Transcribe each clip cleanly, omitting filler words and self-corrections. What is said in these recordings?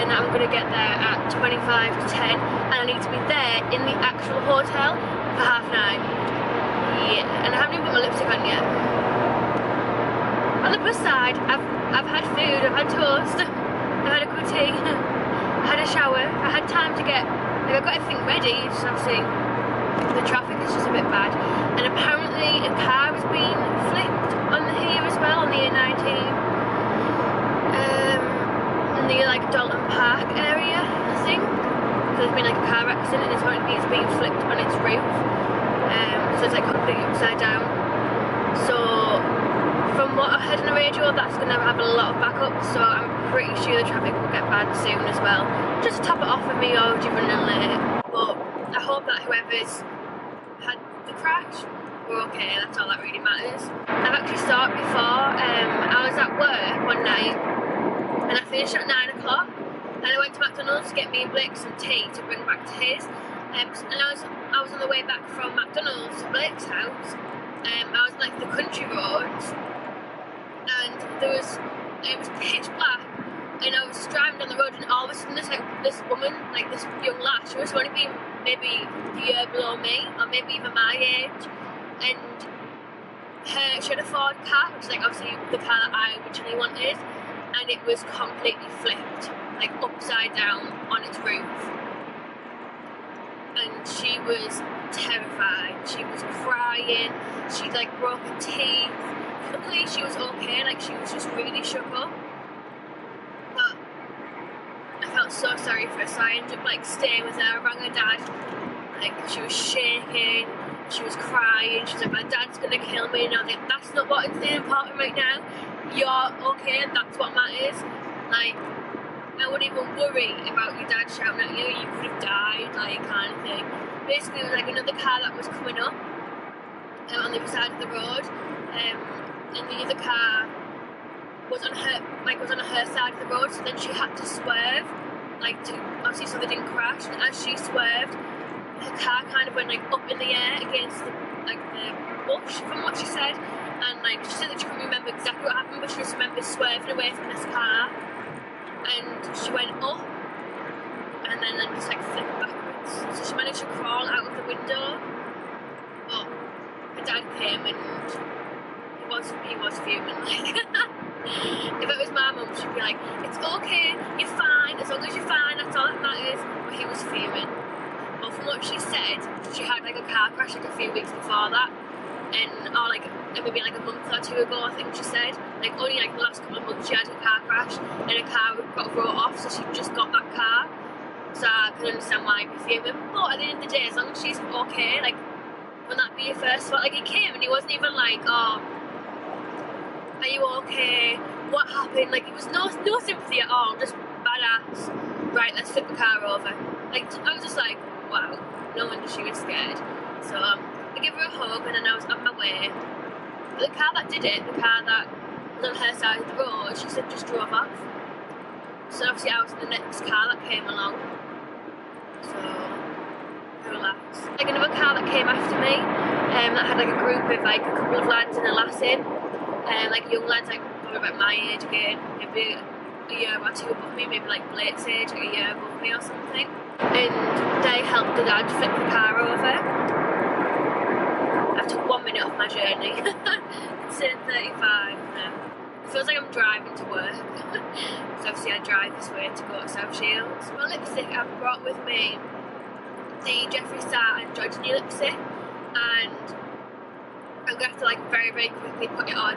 saying that I'm going to get there at 25 to 10 and I need to be there in the actual hotel for 9:30. Yeah, and I haven't even got my lipstick on yet. On the plus side, I've had food, I've had toast, I've had a good tea, I had a shower, I had time to get, like, I've got everything ready, just obviously the traffic is just a bit bad. And apparently a car has been flipped on here as well, on the A19. In the like Dalton Park area, I think. So there's been like a car accident and it's being flipped on its roof. So it's like completely upside down. So from what I heard on the radio, that's going to have a lot of backup, so I'm pretty sure the traffic will get bad soon as well. Just to top it off with me already running late. But I hope that whoever's had the crash, we're okay, that's all that really matters. I've actually saw it before. I was at work one night and I finished at 9 o'clock and I went to McDonald's to get me and Blake some tea to bring back to his. And I was on the way back from McDonald's to Blake's house. I was on like the country roads and it was pitch black and I was just driving down the road and all of a sudden there's like this woman, like this young lass, she was only being maybe a year below me or maybe even my age, and she had a Ford car, which is like obviously the car that I originally wanted, and it was completely flipped, like upside down on its roof. And she was terrified, she was crying, she like broke her teeth. Luckily she was okay, like she was just really shook up. But I felt so sorry for her, so I ended up like staying with her. I rang her dad, like she was shaking, she was crying, she was like, my dad's gonna kill me, and I was like, that's not what is important right now, you're okay, that's what matters. Like, I wouldn't even worry about your dad shouting at you, you could have died, like, kind of thing. Basically, it was like another car that was coming up on the other side of the road, and the other car was on her side of the road, so then she had to swerve, like, to obviously so they didn't crash. And as she swerved, her car kind of went like up in the air against the bush, from what she said. And like she said that she couldn't remember exactly what happened, but she just remembered swerving away from this car, and she went up and then just like flipped backwards. So she managed to crawl out of the window, but her dad came and he was fuming, like. If it was my mum, she'd be like, it's okay, you're fine, as long as you're fine, that's all that matters. But he was fuming. But from what she said, she had like a car crash like a few weeks before that, or like maybe like a month or two ago, I think she said. Like only like the last couple of months she had a car crash and a car got wrote off, so she just got that car. So I can understand why he'd be fuming. But at the end of the day, as long as she's okay, like, wouldn't that be your first thought? Like, he came and he wasn't even like, oh, are you okay? What happened? Like, it was no sympathy at all, just badass. Right, let's flip the car over. Like, I was just like, wow, no wonder she was scared. So I gave her a hug and then I was on my way. But the car that did it, the car that was on her side of the road, she said just drove off. So obviously I was in the next car that came along. So relax. Like another car that came after me, that had like a group of like a couple of lads and a lass in. Like young lads, like probably about my age again, maybe a year or two above me, maybe like Blake's age, like a year above me or something. And they helped the dad flip the car over. I took 1 minute off my journey. It's in 35 now. It feels like I'm driving to work. So obviously I drive this way to go to South Shields. My lipstick, I've brought with me the Jeffree Star Androgyny lipstick, and I'm going to have to like very, very quickly put it on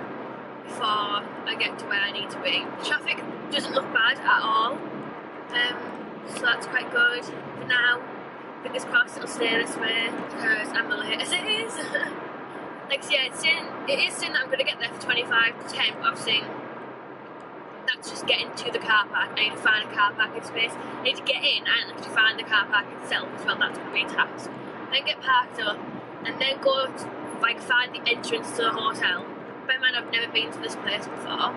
before I get to where I need to be. The traffic doesn't look bad at all, so that's quite good for now. Fingers crossed it'll stay this way because I'm late as it is. Like, so yeah, it is saying that I'm going to get there for 25 to 10, but obviously that's just getting to the car park. I need to find a car parking space. I need to get in and actually find the car park itself as well. That's going to be a task. Then get parked up and then go to, like, find the entrance to the hotel. Bear in mind, I've never been to this place before.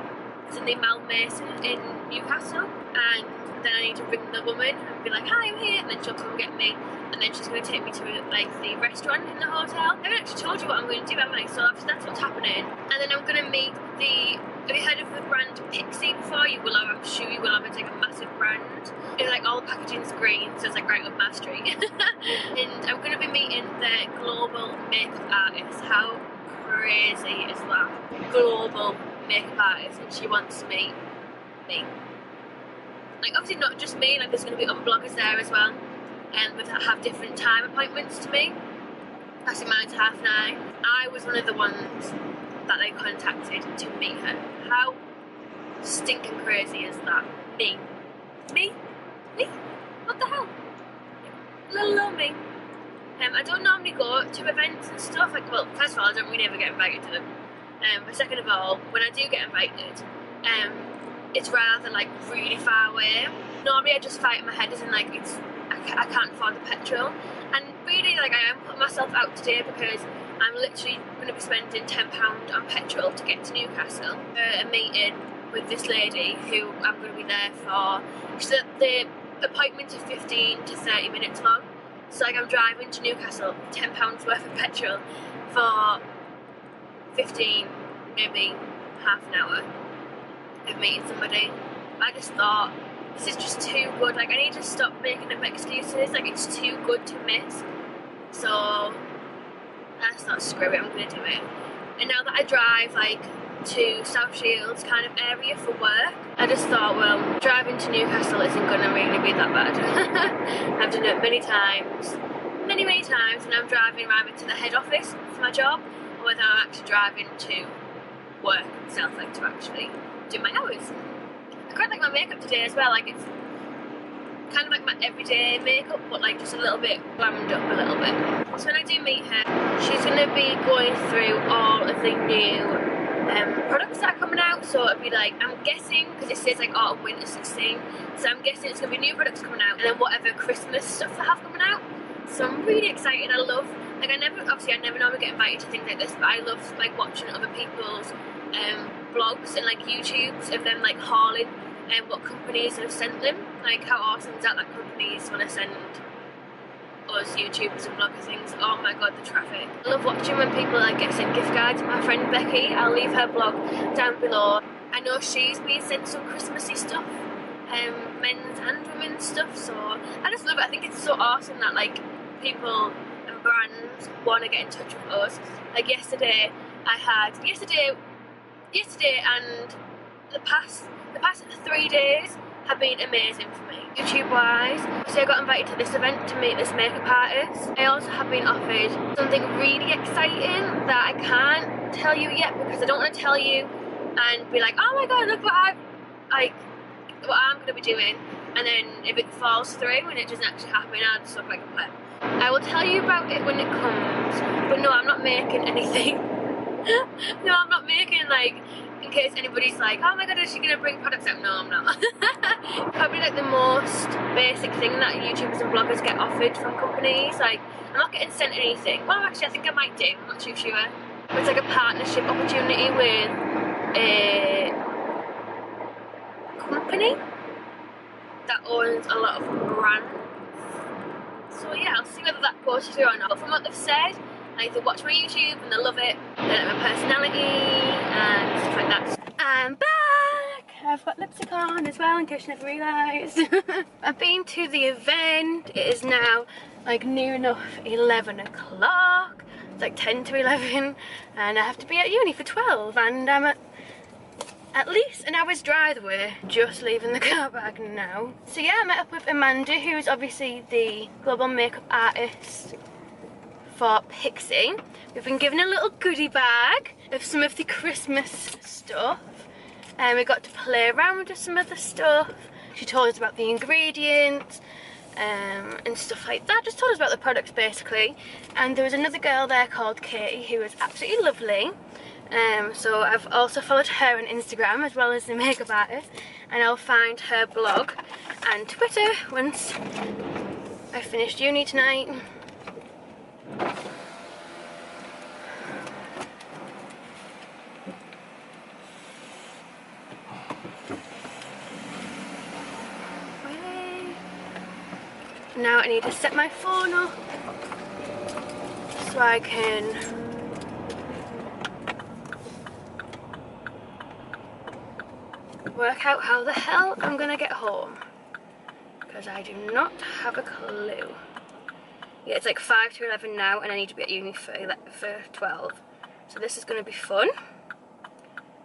It's in the Mason in Newcastle, and then I need to ring the woman and be like, hi, I'm here, and then she'll come get me, and then she's going to take me to like the restaurant in the hotel. I haven't actually told you what I'm going to do, haven't I? So that's what's happening. And then I'm going to meet the Have you heard of the brand PIXI'S before? You will have, I'm sure you will have. It's like a massive brand. It's like all the packaging's green, so it's like right up my street. And I'm going to be meeting the global makeup artist. How crazy is that? Global makeup artist, and she wants to meet me. Like obviously not just me, like there's going to be other bloggers there as well, and that have different time appointments to me. I think mine's 9:30. I was one of the ones that they contacted to meet her. How stinking crazy is that? Me? What the hell? Little me. I don't normally go to events and stuff. Like, well, first of all, I don't really ever get invited to them. But second of all, when I do get invited, it's rather like really far away. Normally, I just fight in my head as in like I can't afford the petrol. And really, like I am putting myself out today because I'm literally going to be spending £10 on petrol to get to Newcastle for a meeting with this lady who I'm going to be there for. So the appointments are 15 to 30 minutes long. So like I'm driving to Newcastle, £10 worth of petrol for 15, maybe half an hour of meeting somebody. I just thought, this is just too good. Like I need to stop making up excuses. Like it's too good to miss. So I just thought, screw it, I'm gonna do it. And now that I drive like to South Shields kind of area for work, I just thought, well, driving to Newcastle isn't gonna really be that bad. I've done it many times, and I'm driving around to the head office for my job, or whether I'm actually driving to work itself, like to actually do my hours. I quite like my makeup today as well. Like it's kind of like my everyday makeup, but like just a little bit glammed up a little bit. So when I do meet her, she's going to be going through all of the new products that are coming out. So it'll be like, I'm guessing, because it says like autumn winter 16, so I'm guessing it's going to be new products coming out, and then whatever Christmas stuff they have coming out. So I'm really excited. I love, like I never normally get invited to things like this, but I love like watching other people's blogs and like YouTubes of them like hauling and what companies have sent them. Like how awesome is that companies want to send us YouTubers and bloggers things. Oh my god, the traffic. I love watching when people like get sent gift cards. My friend Becky, I'll leave her blog down below. I know she's been sent some Christmassy stuff, men's and women's stuff, so I just love it. I think it's so awesome that like people and brands want to get in touch with us. Like yesterday and the past 3 days have been amazing for me, YouTube wise. So I got invited to this event to meet this makeup artist. I also have been offered something really exciting that I can't tell you yet because I don't want to tell you and be like, oh my god, look what I'm going to be doing, and then if it falls through and it doesn't actually happen, I'll just look like a pleb. I will tell you about it when it comes, but no, I'm not making anything. No, I'm not making like, in case anybody's like, oh my god, is she going to bring products out? No, I'm not. Probably like the most basic thing that YouTubers and bloggers get offered from companies. Like, I'm not getting sent anything. Well, actually, I think I might do. I'm not too sure. But it's like a partnership opportunity with a company that owns a lot of brands. So yeah, I'll see whether that goes through or not. But from what they've said, like they watch my YouTube and they love it. They like my personality and stuff like that. I'm back! I've got lipstick on as well in case you never realised. I've been to the event. It is now like near enough 11 o'clock. It's like 10 to 11 and I have to be at uni for 12 and I'm at least an hour's drive away, just leaving the car park now. So yeah, I met up with Amanda, who is obviously the global makeup artist for PIXI'S. We've been given a little goodie bag of some of the Christmas stuff, and we got to play around with some of the stuff. She told us about the ingredients and stuff like that, just told us about the products basically. And there was another girl there called Katie who was absolutely lovely. So I've also followed her on Instagram as well as the makeup artist, and I'll find her blog and Twitter once I finished uni tonight. Now I need to set my phone up so I can work out how the hell I'm gonna get home, because I do not have a clue. Yeah, it's like 5 to 11 now, and I need to be at uni for 12. So this is gonna be fun.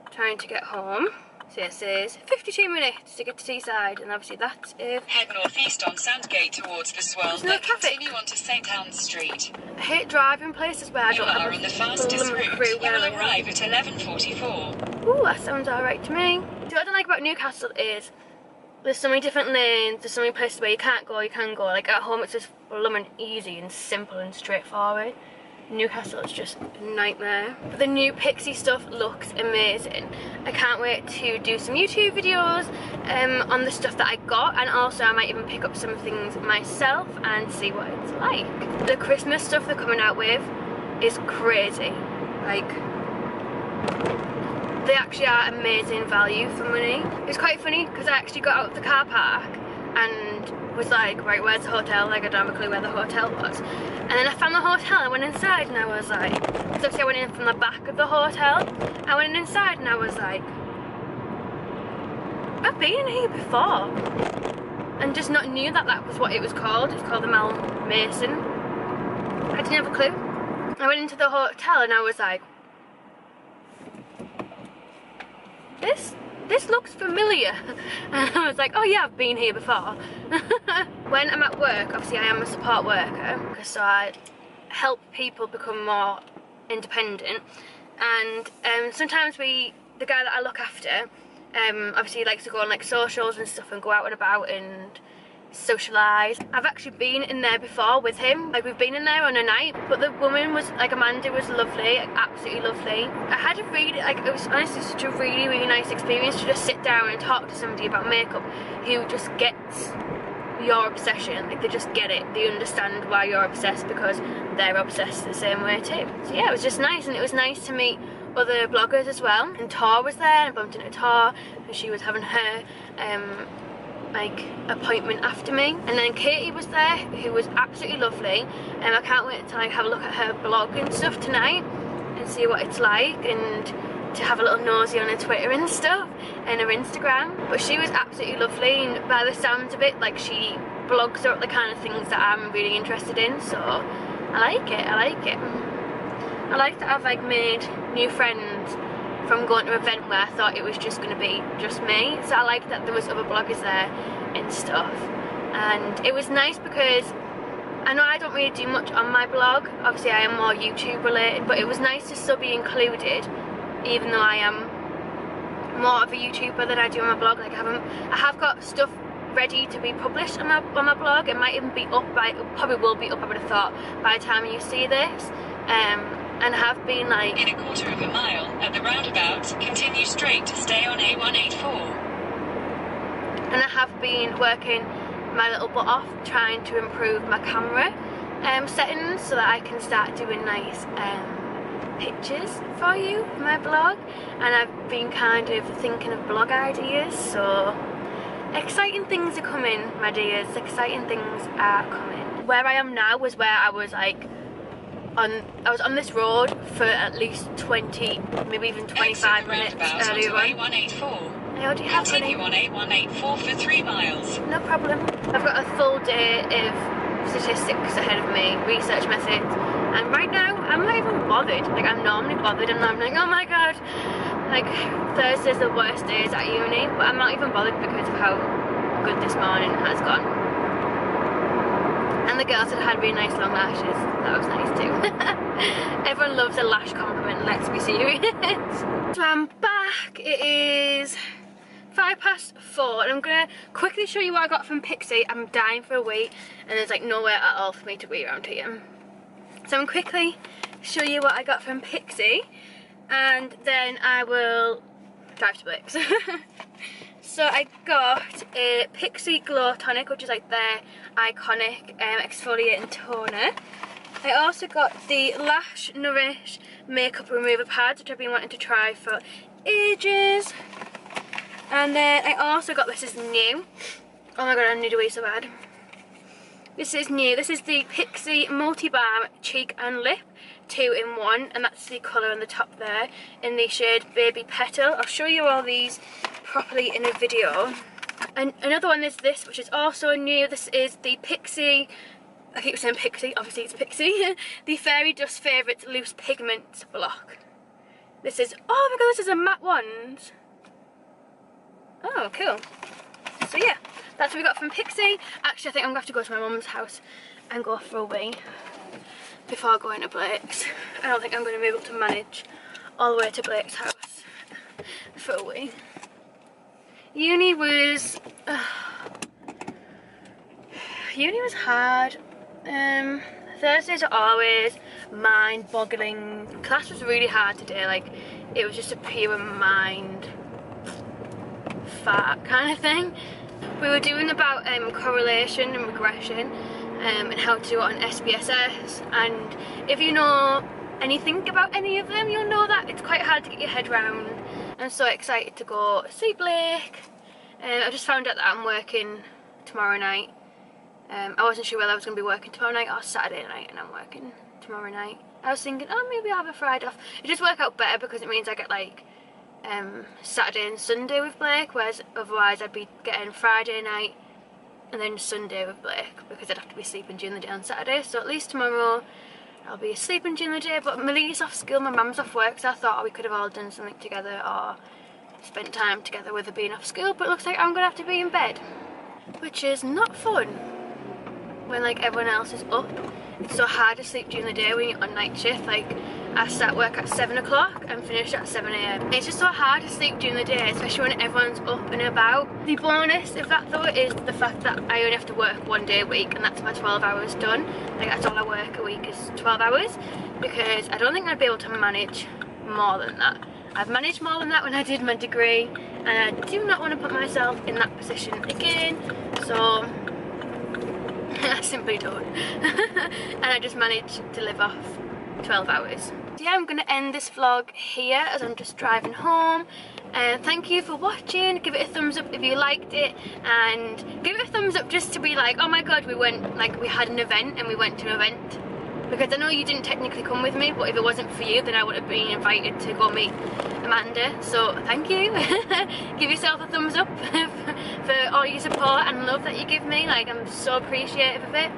Trying to get home. So this is 52 minutes to get to Teesside, and obviously that's if... Head northeast on Sandgate towards the Swell, no then traffic. continue on to St Anne's Street. I hate driving places where I don't have on the fastest route. crew You where will I am. arrive at 11:44. Ooh, that sounds alright to me. So what I don't like about Newcastle is there's so many different lanes, there's so many places where you can't go, you can go. Like at home it's just blooming easy and simple and straightforward. Newcastle is just a nightmare. But the new PIXI'S stuff looks amazing. I can't wait to do some YouTube videos on the stuff that I got, and also I might even pick up some things myself and see what it's like. The Christmas stuff they're coming out with is crazy. Like, they actually are amazing value for money. It's quite funny because I actually got out of the car park and was like, right, where's the hotel? Like, I don't have a clue where the hotel was. And then I found the hotel, I went inside and I was like, because obviously I went in from the back of the hotel. I went inside and I was like, I've been here before. And just not knew that that was what it was called. It's called the Mel Mason. I didn't have a clue. I went into the hotel and I was like, this looks familiar. And I was like, oh yeah, I've been here before. When I'm at work, obviously I am a support worker, so I help people become more independent. And sometimes the guy that I look after, obviously he likes to go on like socials and stuff and go out and about and socialise. I've actually been in there before with him. Like, we've been in there on a night, but the woman was like, Amanda was lovely, like, absolutely lovely. I had a really, like, it was honestly such a really, really nice experience to just sit down and talk to somebody about makeup who just gets your obsession. Like, they just get it. They understand why you're obsessed because they're obsessed the same way too. So yeah, it was just nice, and it was nice to meet other bloggers as well. And Tor was there, and I bumped into Tor, and she was having her like appointment after me. And then Katie was there, who was absolutely lovely, and I can't wait to like have a look at her blog and stuff tonight and see what it's like, and to have a little nosy on her Twitter and stuff and her Instagram. But she was absolutely lovely, and by the sounds of it, like, she blogs about the kind of things that I'm really interested in, so I like it. I like that I've like made new friends from going to an event where I thought it was just going to be just me. So I like that there was other bloggers there and stuff. And it was nice because I know I don't really do much on my blog. Obviously I am more YouTube related, but it was nice to still be included, even though I am more of a YouTuber than I do on my blog. Like, I have got stuff ready to be published on my blog. It might even be up it probably will be up, I would have thought, by the time you see this. And have been like... In a quarter of a mile, at the roundabout, continue straight to stay on A184. And I have been working my little butt off trying to improve my camera settings so that I can start doing nice pictures for you for my blog. And I've been kind of thinking of blog ideas, so exciting things are coming, my dears. Exciting things are coming. Where I am now was where I was like I was on this road for at least 20, maybe even 25 minutes earlier on. I already have Continue on A184 for 3 miles. No problem. I've got a full day of statistics ahead of me, research methods, and right now I'm not even bothered. Like, I'm normally bothered and I'm like, oh my god, like Thursday's the worst days at uni, but I'm not even bothered because of how good this morning has gone. And the girls had really nice long lashes. That was nice too. Everyone loves a lash compliment, let's be serious. So I'm back. It is 4:05, and I'm gonna quickly show you what I got from PIXI. I'm dying for a wee, and there's like nowhere at all for me to wee around here. So I'm quickly show you what I got from PIXI, and then I will drive to Blix. So I got a PIXI Glow Tonic, which is like their iconic exfoliating toner. I also got the Lash Nourish Makeup Remover Pads, which I've been wanting to try for ages. And then I also got, this is new. Oh my god, I need a wee so bad. This is new. This is the PIXI Multi Balm Cheek and Lip 2-in-1, and that's the colour on the top there, in the shade Baby Petal. I'll show you all these properly in a video. And another one is this, which is also new. This is the Pixi, I keep saying Pixi, obviously it's Pixi, the Fairy Dust Favourites Loose Pigment Block. This is, oh my god, this is a matte wand. Oh, cool. So yeah, that's what we got from Pixi. Actually, I think I'm going to have to go to my mum's house and go for a wee before going to Blake's. I don't think I'm going to be able to manage all the way to Blake's house for a wee. Uni was hard. Thursdays are always mind-boggling. Class was really hard today. Like, it was just a pure mind fart kind of thing. We were doing about correlation and regression and how to do it on SPSS, and if you know anything about any of them, you'll know that it's quite hard to get your head around. I'm so excited to go see Blake. I just found out that I'm working tomorrow night. I wasn't sure whether I was going to be working tomorrow night or Saturday night, and I'm working tomorrow night. I was thinking, oh, maybe I'll have a Friday off. It just worked out better because it means I get like Saturday and Sunday with Blake, whereas otherwise I'd be getting Friday night and then Sunday with Blake because I'd have to be sleeping during the day on Saturday. So at least tomorrow I'll be sleeping during the day, but Millie's off school, my mum's off work, so I thought we could have all done something together or spent time together with her being off school, but it looks like I'm going to have to be in bed, which is not fun when like everyone else is up. It's so hard to sleep during the day when you're on night shift. Like, I start work at 7 o'clock and finish at 7 AM. It's just so hard to sleep during the day, especially when everyone's up and about. The bonus of that though is the fact that I only have to work 1 day a week, and that's my 12 hours done. Like, that's all I work a week is 12 hours, because I don't think I'd be able to manage more than that. I've managed more than that when I did my degree, and I do not want to put myself in that position again, so I simply don't. And I just managed to live off 12 hours. So yeah, I'm going to end this vlog here as I'm just driving home. Thank you for watching. Give it a thumbs up if you liked it, and give it a thumbs up just to be like, oh my god, we went, like, we had an event and we went to an event. Because I know you didn't technically come with me, but if it wasn't for you, then I would have been invited to go meet Amanda. So thank you. Give yourself a thumbs up for all your support and love that you give me. Like, I'm so appreciative of it.